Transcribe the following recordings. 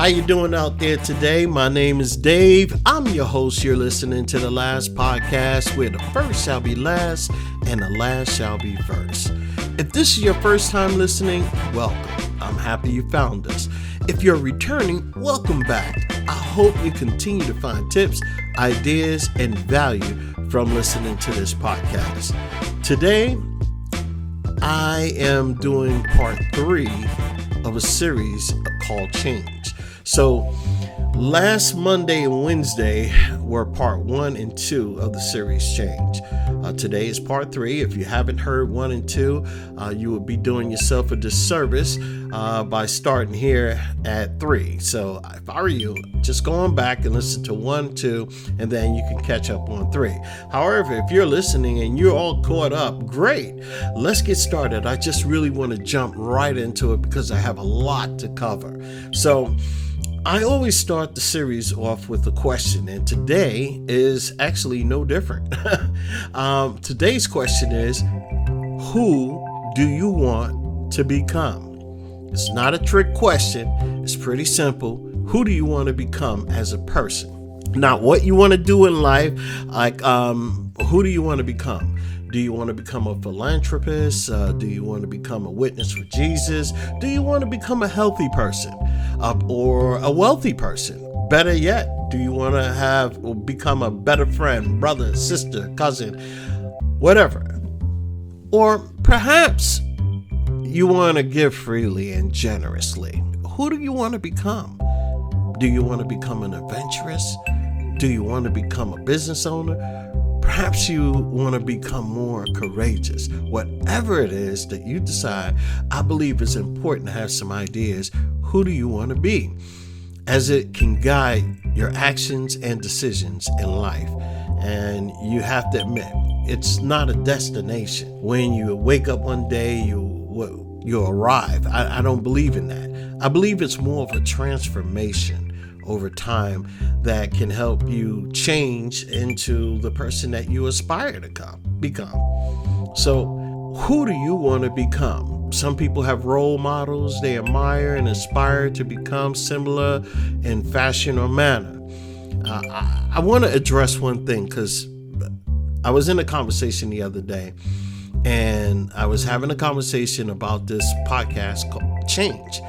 How you doing out there today? My name is Dave. I'm your host. You're listening to the last podcast where the first shall be last and the last shall be first. If this is your first time listening, welcome. I'm happy you found us. If you're returning, welcome back. I hope you continue to find tips, ideas, and value from listening to this podcast. Today, I am doing part 3 of a series called Change. So last Monday and Wednesday were part 1 and 2 of the series Change. Today is part 3. If you haven't heard 1 and 2, you would be doing yourself a disservice by starting here at 3. So if I were you, just go on back and listen to 1, 2, and then you can catch up on 3. However, if you're listening and you're all caught up, great. Let's get started. I just really want to jump right into it because I have a lot to cover. So I always start the series off with a question, and today is actually no different. Today's question is, who do you want to become? It's not a trick question. It's pretty simple. Who do you want to become as a person? Not what you want to do in life, like who do you want to become? Do you want to become a philanthropist? Do you want to become a witness for Jesus? Do you want to become a healthy person or a wealthy person? Better yet, do you want to become a better friend, brother, sister, cousin, whatever? Or perhaps you want to give freely and generously. Who do you want to become? Do you want to become an adventurous? Do you want to become a business owner? Perhaps you want to become more courageous. Whatever it is that you decide, I believe it's important to have some ideas. Who do you want to be? As it can guide your actions and decisions in life. And you have to admit, it's not a destination. When you wake up one day, you arrive. I don't believe in that. I believe it's more of a transformation over time that can help you change into the person that you aspire to become. So who do you want to become? Some people have role models they admire and aspire to become similar in fashion or manner. I want to address one thing because I was in a conversation the other day and I was having a conversation about this podcast called Change.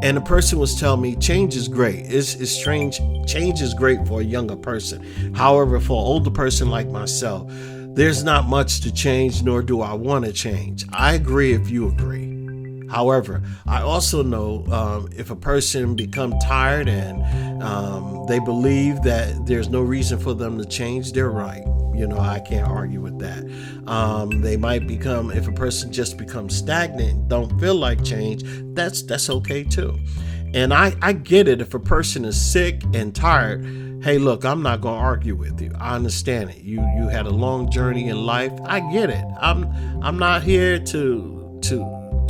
And the person was telling me change is great. It's strange. Change is great for a younger person. However, for an older person like myself, there's not much to change, nor do I want to change. I agree if you agree. However, I also know if a person become tired and they believe that there's no reason for them to change, they're right. I can't argue with that. They might become, if a person just becomes stagnant, don't feel like change, that's okay too. And I get it. If a person is sick and tired, hey, look, I'm not going to argue with you. I understand it. You had a long journey in life. I get it. I'm not here to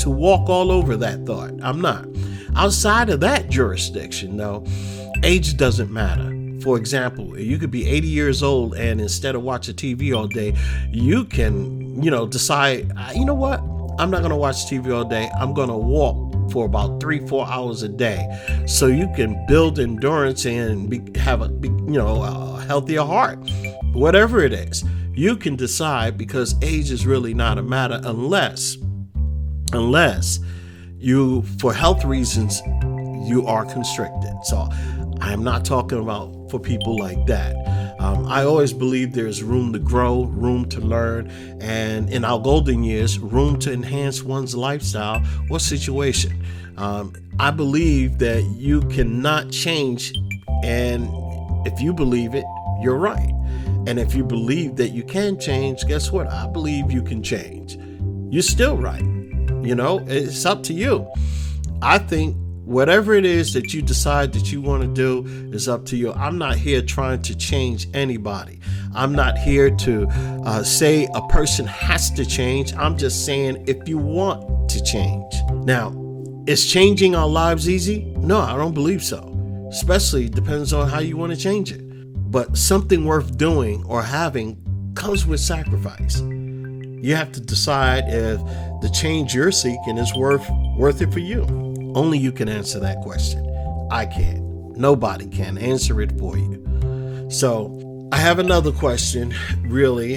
walk all over that thought. I'm not. Outside of that jurisdiction, though, age doesn't matter. For example, you could be 80 years old and instead of watching TV all day, you can, decide, you know what? I'm not going to watch TV all day. I'm going to walk for about 3-4 hours a day. So you can build endurance and have a healthier heart. Whatever it is, you can decide because age is really not a matter unless you, for health reasons, you are constricted. So I am not talking about for people like that. I always believe there's room to grow, room to learn, and in our golden years, room to enhance one's lifestyle or situation. I believe that you cannot change, and if you believe it, you're right. And if you believe that you can change, guess what? I believe you can change. You're still right. It's up to you. I think whatever it is that you decide that you want to do is up to you. I'm not here trying to change anybody. I'm not here to say a person has to change. I'm just saying if you want to change. Now, is changing our lives easy? No, I don't believe so. Especially depends on how you want to change it. But something worth doing or having comes with sacrifice. You have to decide if the change you're seeking is worth it for you. Only you can answer that question. I can't. Nobody can answer it for you. So I have another question, really.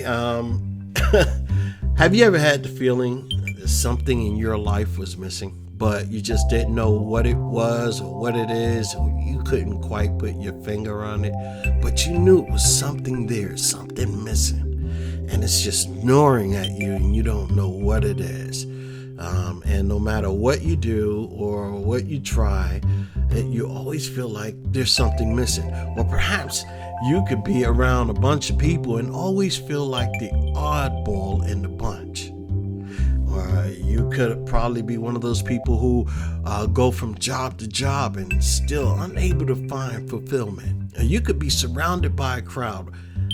Have you ever had the feeling that something in your life was missing, but you just didn't know what it was or what it is, or you couldn't quite put your finger on it, but you knew it was something there, something missing, and it's just gnawing at you and you don't know what it is. And no matter what you do or what you try, you always feel like there's something missing. Or perhaps you could be around a bunch of people and always feel like the oddball in the bunch. Or you could probably be one of those people who go from job to job and still unable to find fulfillment. Or you could be surrounded by a crowd.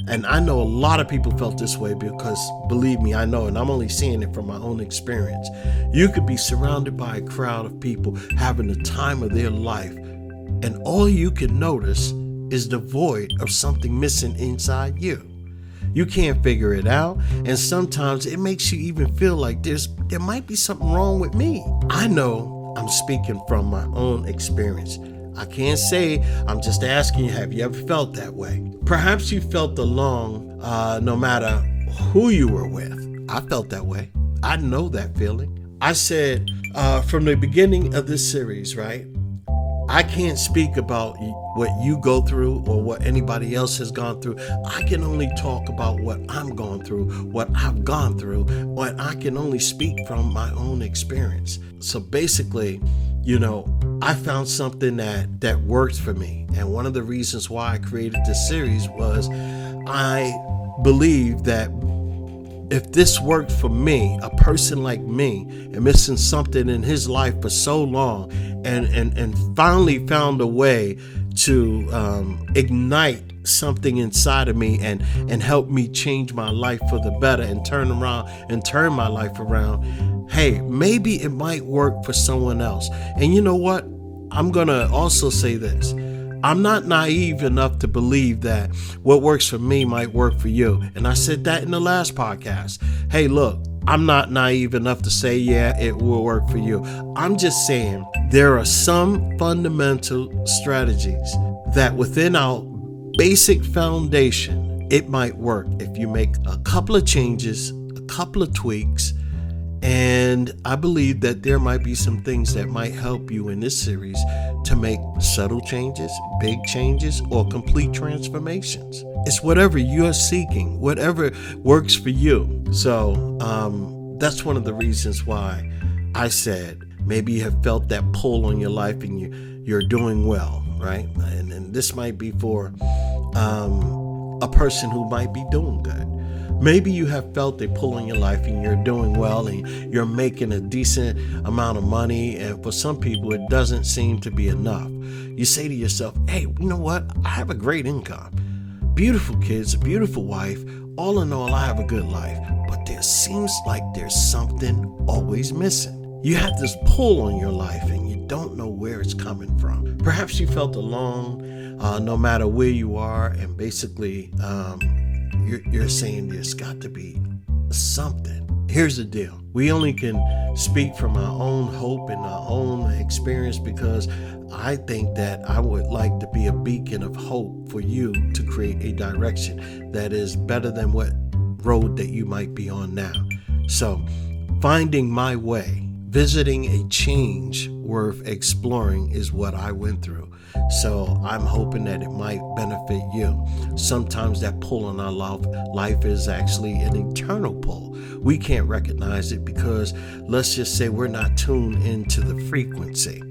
And I know a lot of people felt this way because, believe me, I know, and I'm only seeing it from my own experience. You could be surrounded by a crowd of people having the time of their life, and all you can notice is the void of something missing inside you. You can't figure it out, and sometimes it makes you even feel like there might be something wrong with me. I know I'm speaking from my own experience. I can't say, I'm just asking you, have you ever felt that way? Perhaps you felt alone no matter who you were with. I felt that way. I know that feeling. I said from the beginning of this series, right? I can't speak about what you go through or what anybody else has gone through. I can only talk about what I'm going through, what I've gone through, what I can only speak from my own experience. So basically, I found something that works for me. And one of the reasons why I created this series was I believe that if this worked for me, a person like me, and missing something in his life for so long, and finally found a way to ignite something inside of me and help me change my life for the better and turn my life around, hey, maybe it might work for someone else. And you know what? I'm going to also say this. I'm not naive enough to believe that what works for me might work for you. And I said that in the last podcast. Hey, look, I'm not naive enough to say, yeah, it will work for you. I'm just saying there are some fundamental strategies that within our basic foundation, it might work if you make a couple of changes, a couple of tweaks. And I believe that there might be some things that might help you in this series to make subtle changes, big changes, or complete transformations. It's whatever you're seeking, whatever works for you. So that's one of the reasons why I said maybe you have felt that pull on your life and you're doing well, right? And this might be for a person who might be doing good. Maybe you have felt a pull on your life and you're doing well and you're making a decent amount of money. And for some people, it doesn't seem to be enough. You say to yourself, hey, you know what? I have a great income, beautiful kids, a beautiful wife. All in all, I have a good life. But there seems like there's something always missing. You have this pull on your life and you don't know where it's coming from. Perhaps you felt alone no matter where you are. And basically, you're saying there's got to be something. Here's the deal. We only can speak from our own hope and our own experience because I think that I would like to be a beacon of hope for you to create a direction that is better than what road that you might be on now. So, finding my way, visiting a change worth exploring is what I went through. So I'm hoping that it might benefit you. Sometimes that pull in our life is actually an eternal pull. We can't recognize it because let's just say we're not tuned into the frequency.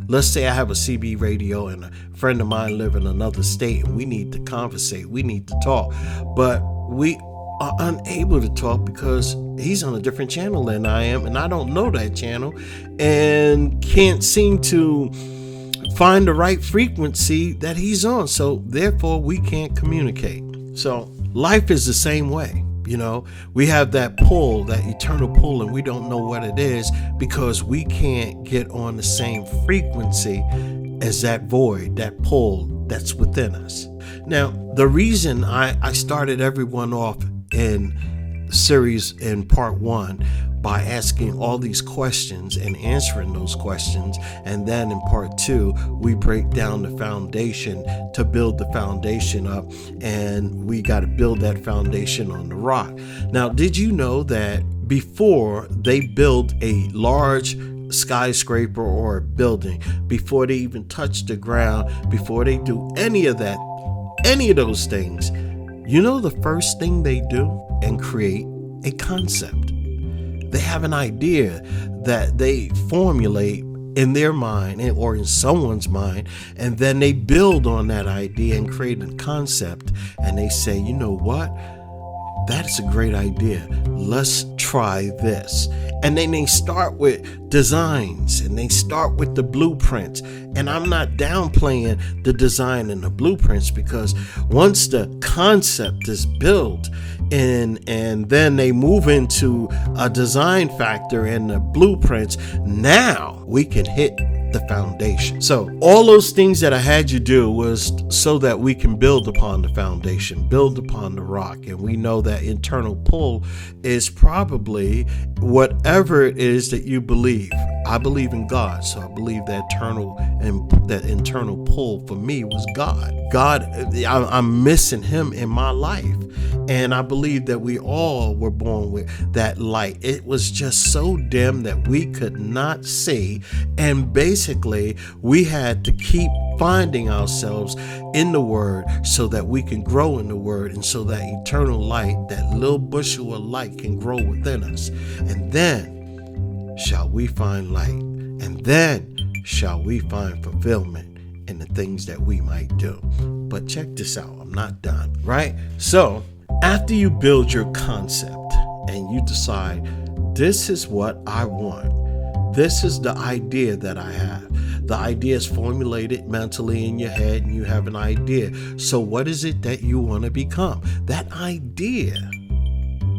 Let's say I have a CB radio and a friend of mine live in another state and we need to conversate, we need to talk, but we are unable to talk because he's on a different channel than I am and I don't know that channel and can't seem to find the right frequency that he's on. So therefore we can't communicate. So life is the same way. We have that pull, that eternal pull, and we don't know what it is because we can't get on the same frequency as that void, that pull that's within us. Now, the reason I started everyone off in series in part 1 by asking all these questions and answering those questions. And then in part 2, we break down the foundation to build the foundation up. And we got to build that foundation on the rock. Now, did you know that before they build a large skyscraper or a building, before they even touch the ground, before they do any of those things, you know the first thing they do? And create a concept. They have an idea that they formulate in their mind or in someone's mind, and then they build on that idea and create a concept, and they say, you know what? That's a great idea. Let's try this. And then they start with designs and they start with the blueprints. And I'm not downplaying the design and the blueprints, because once the concept is built and then they move into a design factor and the blueprints, now we can hit the foundation. So all those things that I had you do was so that we can build upon the foundation, build upon the rock. And we know that internal pull is probably whatever it is that you believe. I believe in God, so I believe that internal pull for me was God. I'm missing him in my life. And I believe that we all were born with that light. It was just so dim that we could not see. And basically, we had to keep finding ourselves in the Word so that we can grow in the Word, and so that eternal light, that little bushel of light, can grow within us. And then shall we find light. And then shall we find fulfillment in the things that we might do. But check this out. I'm not done, right? So after you build your concept and you decide, this is what I want, this is the idea that I have. The idea is formulated mentally in your head and you have an idea. So what is it that you want to become? That idea,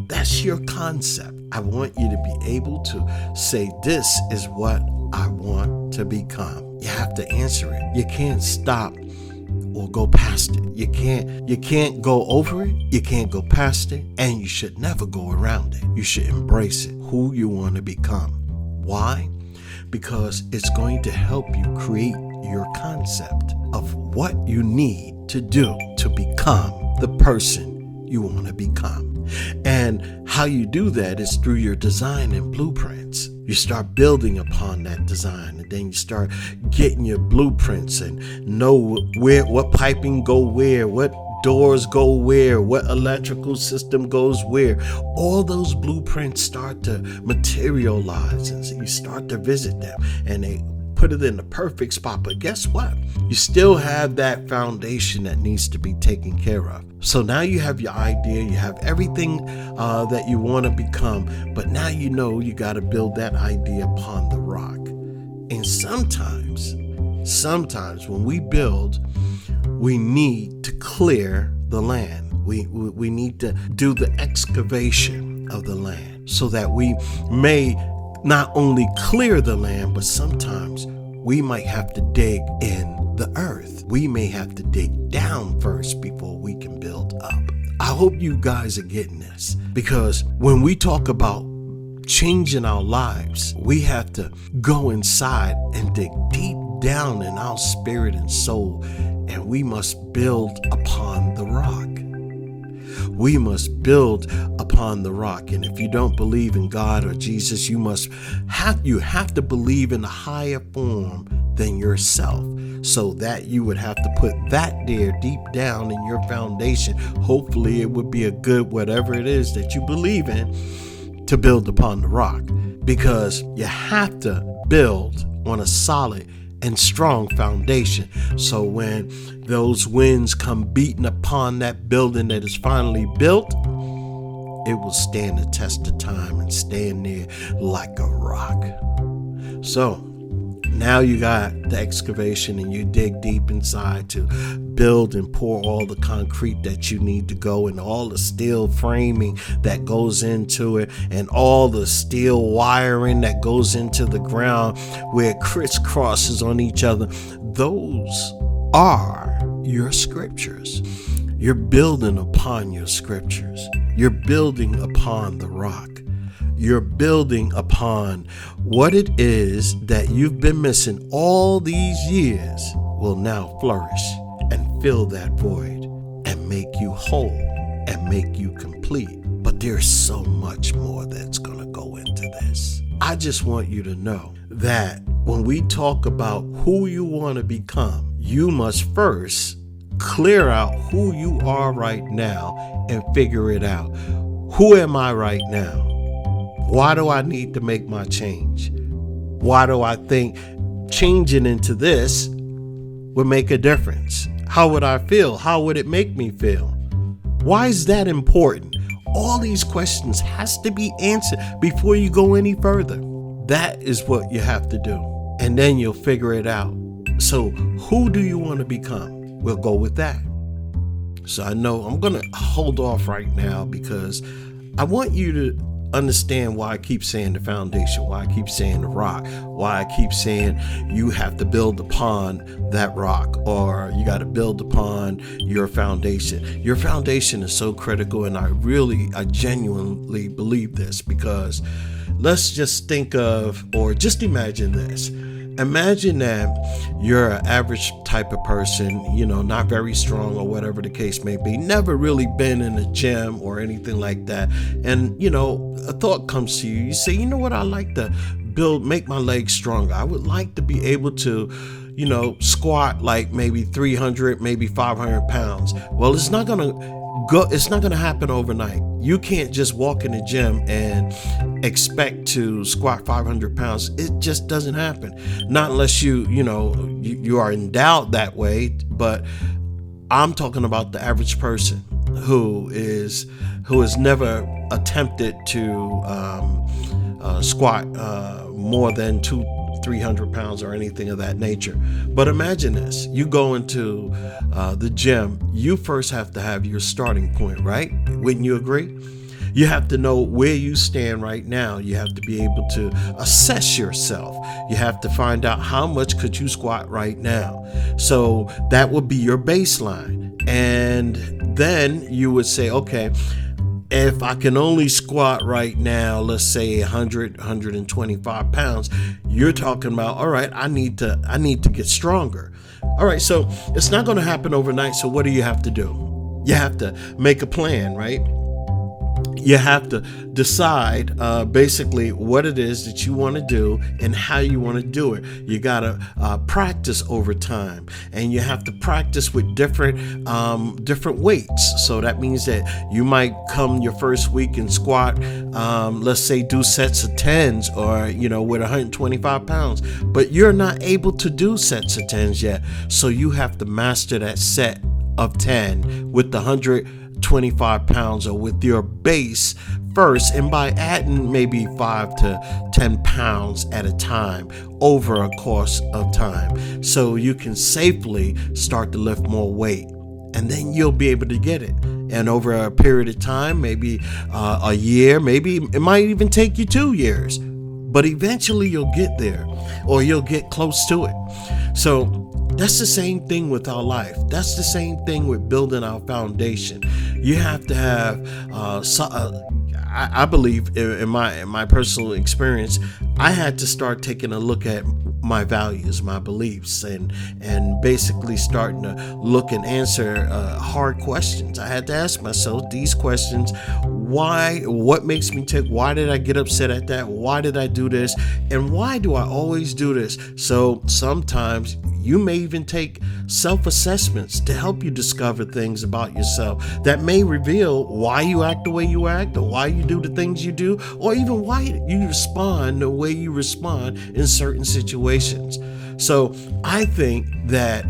that's your concept. I want you to be able to say, this is what I want to become. You have to answer it. You can't stop or go past it. You can't go over it. You can't go past it. And you should never go around it. You should embrace it, who you want to become. Why? Because it's going to help you create your concept of what you need to do to become the person you want to become. And how you do that is through your design and blueprints. You start building upon that design, and then you start getting your blueprints and know what piping go where, what doors go where, what electrical system goes where. All those blueprints start to materialize, and so you start to visit them, and they put it in the perfect spot. But guess what? You still have that foundation that needs to be taken care of. So now you have your idea, you have everything that you want to become, but now you know you got to build that idea upon the rock. And sometimes when we build, we need to clear the land. We need to do the excavation of the land so that we may not only clear the land, but sometimes we might have to dig in the earth. We may have to dig down first before we can build up. I hope you guys are getting this, because when we talk about changing our lives, we have to go inside and dig deep down in our spirit and soul, and we must build upon the rock. We must build upon the rock. And if you don't believe in God or Jesus, you have to believe in a higher form than yourself, so that you would have to put that there deep down in your foundation. Hopefully it would be a good whatever it is that you believe in to build upon the rock, because you have to build on a solid and strong foundation. So when those winds come beating upon that building that is finally built, it will stand the test of time and stand there like a rock. So now you got the excavation, and you dig deep inside to build and pour all the concrete that you need to go, and all the steel framing that goes into it, and all the steel wiring that goes into the ground where it crisscrosses on each other. Those are your scriptures. You're building upon your scriptures. You're building upon the rock. you're building upon what it is that you've been missing all these years will now flourish and fill that void and make you whole and make you complete. But there's so much more that's going to go into this. I just want you to know that when we talk about who you want to become, you must first clear out who you are right now and figure it out. Who am I right now? Why do I need to make my change? Why do I think changing into this would make a difference? How would I feel? How would it make me feel? Why is that important? All these questions has to be answered before you go any further. That is what you have to do. And then you'll figure it out. So who do you want to become? We'll go with that. So I know I'm going to hold off right now because I want you to understand why I keep saying the foundation, why I keep saying the rock, why I keep saying you have to build upon that rock, or you got to build upon your foundation. Your foundation is so critical, and I genuinely believe this, because let's just think of, or just imagine this. Imagine that you're an average type of person, not very strong or whatever the case may be, never really been in a gym or anything like that. And, a thought comes to you. You say, you know what? I like to make my legs stronger. I would like to be able to, squat like maybe 300, maybe 500 pounds. Well, it's not going to happen overnight. You can't just walk in the gym and expect to squat 500 pounds. It just doesn't happen. Not unless you are endowed that way. But I'm talking about the average person who has never attempted to squat more than 200-300 pounds or anything of that nature. But imagine this. You go into the gym. You first have to have your starting point, right? Wouldn't you agree? You have to know where you stand right now. You have to be able to assess yourself. You have to find out how much could you squat right now. So that would be your baseline. And then you would say, okay, if I can only squat right now, let's say 125 pounds, you're talking about, all right, I need to get stronger. All right, so it's not going to happen overnight. So what do you have to do? You have to make a plan, right? You have to decide basically what it is that you want to do and how you want to do it. You got to practice over time, and you have to practice with different weights. So that means that you might come your first week and squat, let's say do sets of 10s or, with 125 pounds, but you're not able to do sets of 10s yet. So you have to master that set of 10 with the 125 pounds or with your base first, and by adding maybe 5 to 10 pounds at a time over a course of time, so you can safely start to lift more weight, and then you'll be able to get it. And over a period of time, maybe a year, maybe it might even take you 2 years, but eventually you'll get there, or you'll get close to it. So that's the same thing with our life. That's the same thing with building our foundation. You have to have, I believe in my personal experience, I had to start taking a look at my values, my beliefs, and basically starting to look and answer hard questions. I had to ask myself these questions. Why? What makes me tick? Why did I get upset at that? Why did I do this? And why do I always do this? So sometimes you may even take self-assessments to help you discover things about yourself that may reveal why you act the way you act, or why you do the things you do, or even why you respond the way you respond in certain situations. So I think that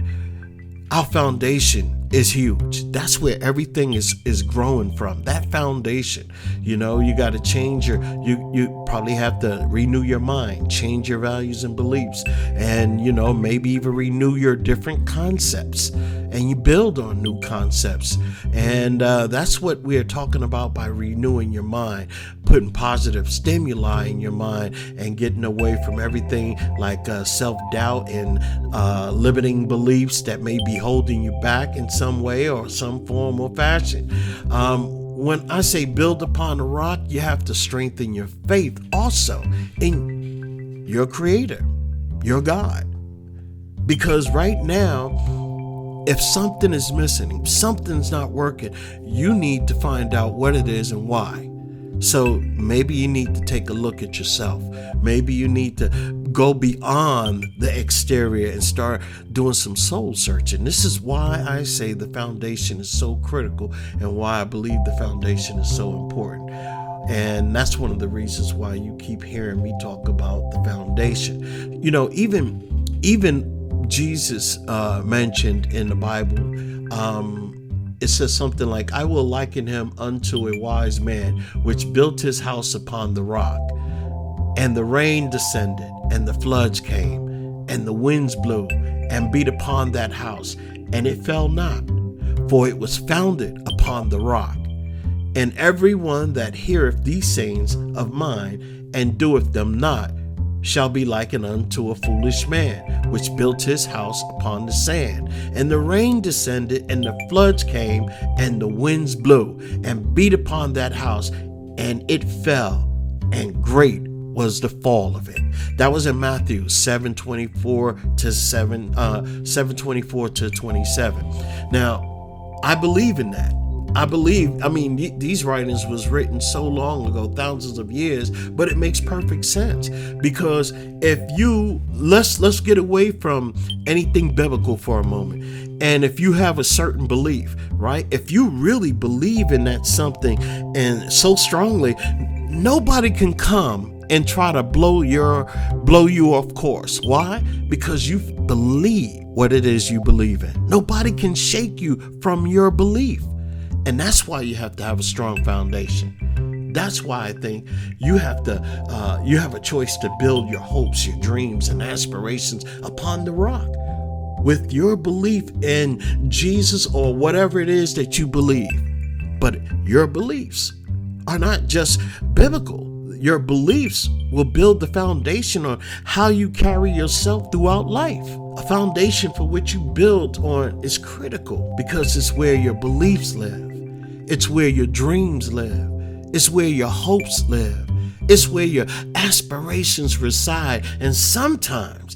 our foundation is huge. That's where everything is growing from. That foundation, you got to change you probably have to renew your mind, change your values and beliefs, and maybe even renew your different concepts, and you build on new concepts. And that's what we're talking about by renewing your mind, putting positive stimuli in your mind, and getting away from everything like self-doubt and limiting beliefs that may be holding you back in some way or some form or fashion. when I say build upon a rock, you have to strengthen your faith also in your Creator, your God. Because right now, if something is missing, if something's not working, you need to find out what it is and why. So maybe you need to take a look at yourself. Maybe you need to go beyond the exterior and start doing some soul searching. This is why I say the foundation is so critical and why I believe the foundation is so important. And that's one of the reasons why you keep hearing me talk about the foundation. You know, even Jesus mentioned in the Bible, it says something like, I will liken him unto a wise man, which built his house upon the rock. And the rain descended, and the floods came, and the winds blew, and beat upon that house, and it fell not, for it was founded upon the rock. And every one that heareth these sayings of mine, and doeth them not, shall be likened unto a foolish man, which built his house upon the sand. And the rain descended, and the floods came, and the winds blew, and beat upon that house, and it fell, and great was the fall of it. That was in Matthew 7:24 to 27. Now, I believe in that. These writings was written so long ago, thousands of years, but it makes perfect sense. Because if you, let's get away from anything biblical for a moment. And if you have a certain belief, right? If you really believe in that something and so strongly, nobody can come and try to blow you off course. Why? Because you believe what it is you believe in. Nobody can shake you from your belief. And that's why you have to have a strong foundation. That's why I think you have a choice to build your hopes, your dreams, and aspirations upon the rock with your belief in Jesus or whatever it is that you believe. But your beliefs are not just biblical. Your beliefs will build the foundation on how you carry yourself throughout life. A foundation for which you build on is critical because it's where your beliefs live. It's where your dreams live. It's where your hopes live. It's where your aspirations reside. And sometimes,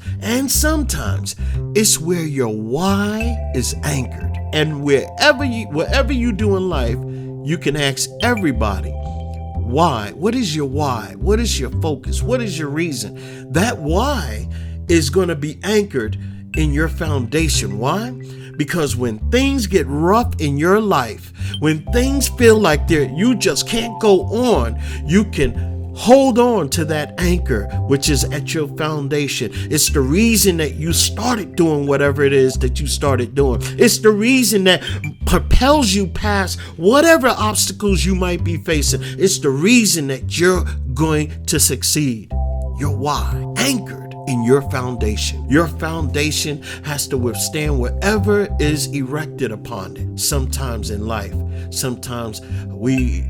it's where your why is anchored. And whatever you do in life, you can ask everybody, why? What is your why? What is your focus? What is your reason? That why is going to be anchored in your foundation. Why? Because when things get rough in your life, when things feel like you just can't go on, you can hold on to that anchor, which is at your foundation. It's the reason that you started doing whatever it is that you started doing. It's the reason that propels you past whatever obstacles you might be facing. It's the reason that you're going to succeed. Your why, anchored in your foundation. Your foundation has to withstand whatever is erected upon it. Sometimes in life, sometimes we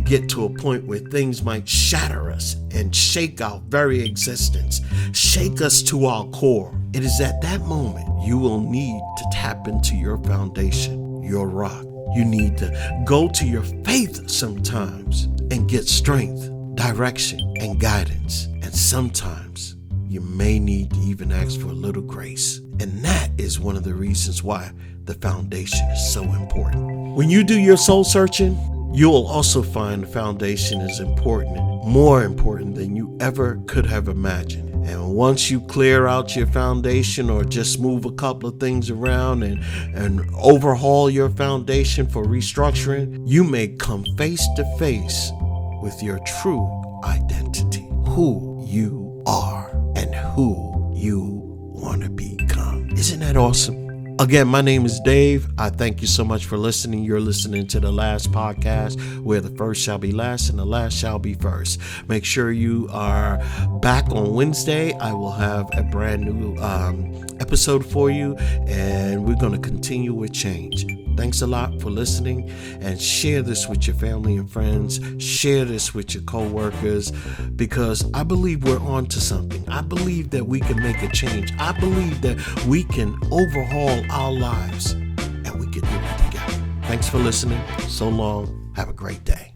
get to a point where things might shatter us and shake our very existence, shake us to our core. It is at that moment you will need to tap into your foundation, your rock. You need to go to your faith sometimes and get strength, direction, and guidance. And sometimes you may need to even ask for a little grace. And that is one of the reasons why the foundation is so important. When you do your soul searching, you'll also find the foundation is important, more important than you ever could have imagined. And once you clear out your foundation or just move a couple of things around and overhaul your foundation for restructuring, you may come face to face with your true identity, who you are and who you want to become. Isn't that awesome? Again, my name is Dave. I thank you so much for listening. You're listening to the last podcast where the first shall be last and the last shall be first. Make sure you are back on Wednesday. I will have a brand new episode for you, and we're going to continue with change. Thanks a lot for listening, and share this with your family and friends. Share this with your coworkers, because I believe we're on to something. I believe that we can make a change. I believe that we can overhaul our lives, and we can do it together. Thanks for listening. So long. Have a great day.